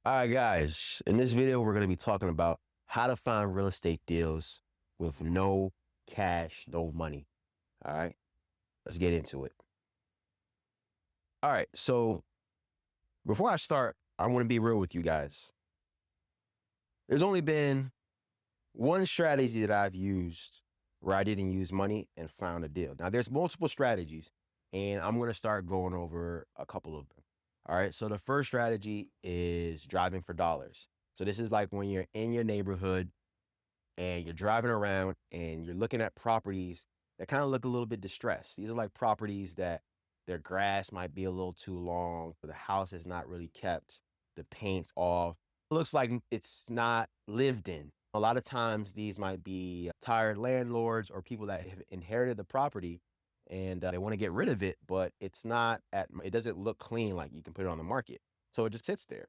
All right, guys, in this video, we're going to be talking about how to find real estate deals with no cash, no money. All right, let's get into it. All right, so before I start, I want to be real with you guys. There's only been one strategy that I've used where I didn't use money and found a deal. Now, there's multiple strategies, and I'm going to start going over a couple of them. All right, so the first strategy is driving for dollars. So this is like when you're in your neighborhood and you're driving around and you're looking at properties that kind of look a little bit distressed. These are like properties that their grass might be a little too long, the house is not really kept, the paint's off. It looks like it's not lived in. A lot of times these might be tired landlords or people that have inherited the property and they want to get rid of it, but it doesn't look clean like you can put it on the market. So it just sits there.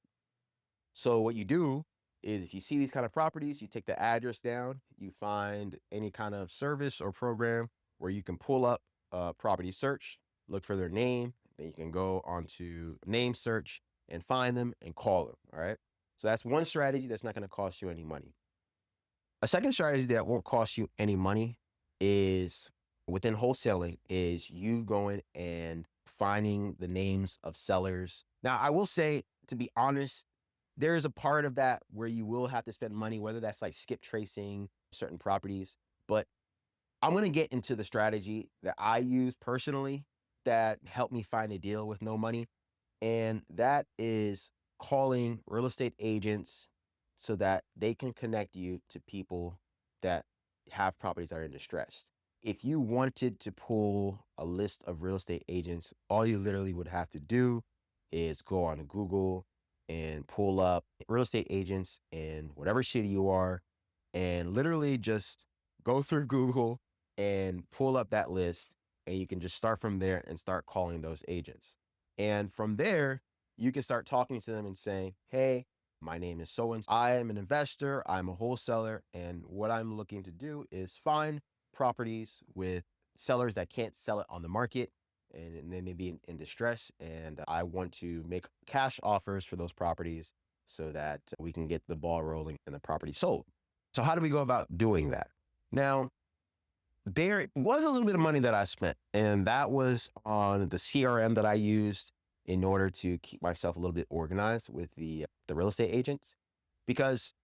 So what you do is if you see these kind of properties, you take the address down, you find any kind of service or program where you can pull up a property search, look for their name, then you can go onto name search and find them and call them. All right. So that's one strategy that's not going to cost you any money. A second strategy that won't cost you any money is within wholesaling is you going and finding the names of sellers. Now, I will say, to be honest, there is a part of that where you will have to spend money, whether that's like skip tracing certain properties. But I'm going to get into the strategy that I use personally that helped me find a deal with no money. And that is calling real estate agents so that they can connect you to people that have properties that are in distress. If you wanted to pull a list of real estate agents, all you literally would have to do is go on Google and pull up real estate agents in whatever city you are and literally just go through Google and pull up that list. And you can just start from there and start calling those agents. And from there, you can start talking to them and saying, hey, my name is so and so. I am an investor. I'm a wholesaler. And what I'm looking to do is find properties with sellers that can't sell it on the market and they may be in distress. And I want to make cash offers for those properties so that we can get the ball rolling and the property sold. So how do we go about doing that? Now, there was a little bit of money that I spent, and that was on the CRM that I used in order to keep myself a little bit organized with the real estate agents. Because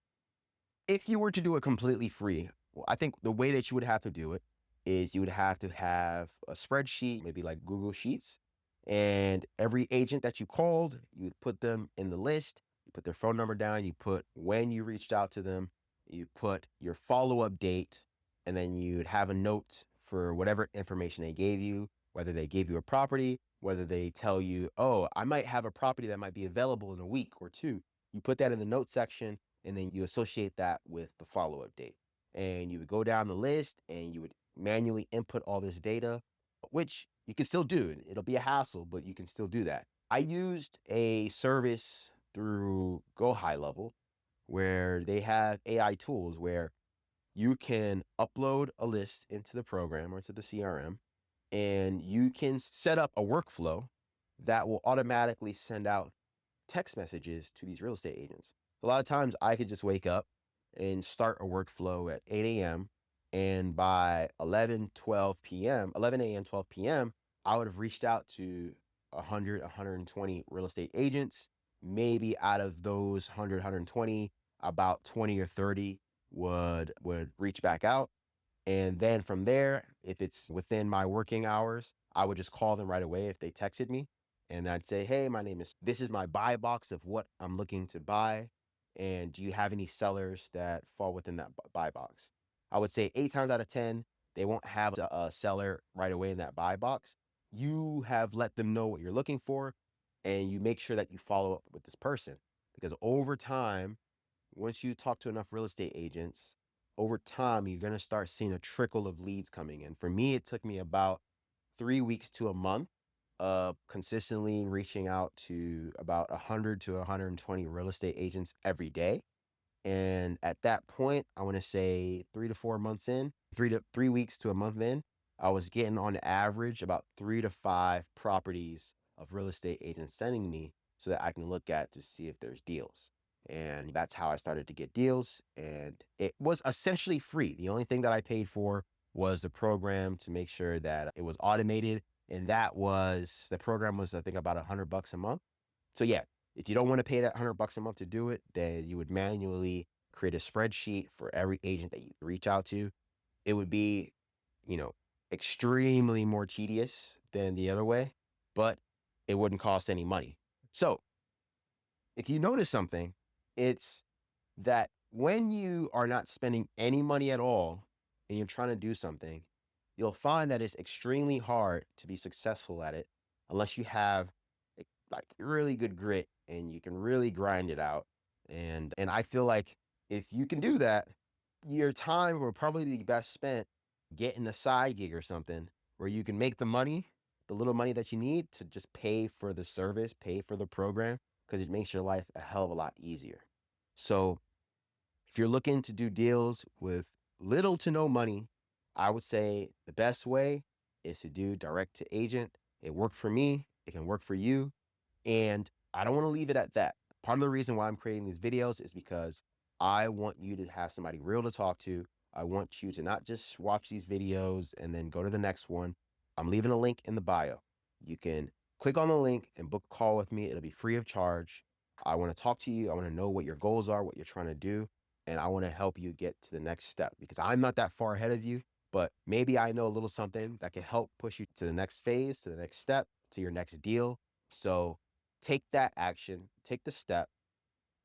if you were to do it completely free, well, I think the way that you would have to do it is you would have to have a spreadsheet, maybe like Google Sheets, and every agent that you called, you would put them in the list, you put their phone number down, you put when you reached out to them, you put your follow-up date, and then you'd have a note for whatever information they gave you, whether they gave you a property, whether they tell you, oh, I might have a property that might be available in a week or two. You put that in the note section, and then you associate that with the follow-up date. And you would go down the list and you would manually input all this data, which you can still do. It'll be a hassle, but you can still do that. I used a service through Go High Level where they have AI tools where you can upload a list into the program or to the CRM, and you can set up a workflow that will automatically send out text messages to these real estate agents. A lot of times I could just wake up and start a workflow at 8 a.m. And by 11 a.m., 12 p.m., I would have reached out to 100, 120 real estate agents. Maybe out of those 100, 120, about 20 or 30 would reach back out. And then from there, if it's within my working hours, I would just call them right away if they texted me. And I'd say, hey, this is my buy box of what I'm looking to buy. And do you have any sellers that fall within that buy box? I would say 8 times out of 10, they won't have a seller right away in that buy box. You have let them know what you're looking for, and you make sure that you follow up with this person. Because over time, once you talk to enough real estate agents, over time, you're going to start seeing a trickle of leads coming in. For me, it took me about 3 weeks to a month of consistently reaching out to about 100 to 120 real estate agents every day. And at that point, I want to say 3 to 4 months in, 3 weeks to a month in, I was getting on average about 3 to 5 properties of real estate agents sending me so that I can look at to see if there's deals. And that's how I started to get deals. And it was essentially free. The only thing that I paid for was the program to make sure that it was automated. And the program was, I think, about $100 a month. So yeah, if you don't want to pay that $100 a month to do it, then you would manually create a spreadsheet for every agent that you reach out to. It would be, you know, extremely more tedious than the other way, but it wouldn't cost any money. So if you notice something, it's that when you are not spending any money at all and you're trying to do something, you'll find that it's extremely hard to be successful at it unless you have like really good grit and you can really grind it out. And I feel like if you can do that, your time will probably be best spent getting a side gig or something where you can make the money, the little money that you need to just pay for the service, pay for the program, because it makes your life a hell of a lot easier. So if you're looking to do deals with little to no money, I would say the best way is to do direct to agent. It worked for me, it can work for you. And I don't want to leave it at that. Part of the reason why I'm creating these videos is because I want you to have somebody real to talk to. I want you to not just watch these videos and then go to the next one. I'm leaving a link in the bio. You can click on the link and book a call with me. It'll be free of charge. I want to talk to you. I want to know what your goals are, what you're trying to do, and I want to help you get to the next step because I'm not that far ahead of you, but maybe I know a little something that can help push you to the next phase, to the next step, to your next deal. So take that action, take the step,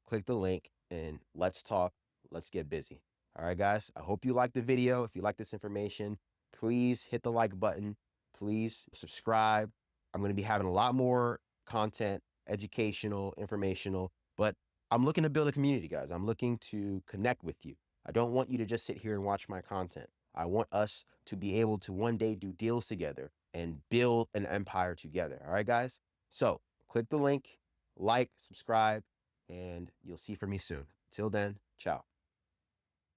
click the link, and let's talk. Let's get busy. All right, guys. I hope you liked the video. If you like this information, please hit the like button. Please subscribe. I'm going to be having a lot more content, educational, informational, but I'm looking to build a community, guys. I'm looking to connect with you. I don't want you to just sit here and watch my content. I want us to be able to one day do deals together and build an empire together. All right, guys? So click the link, like, subscribe, and you'll see from me soon. Till then, ciao.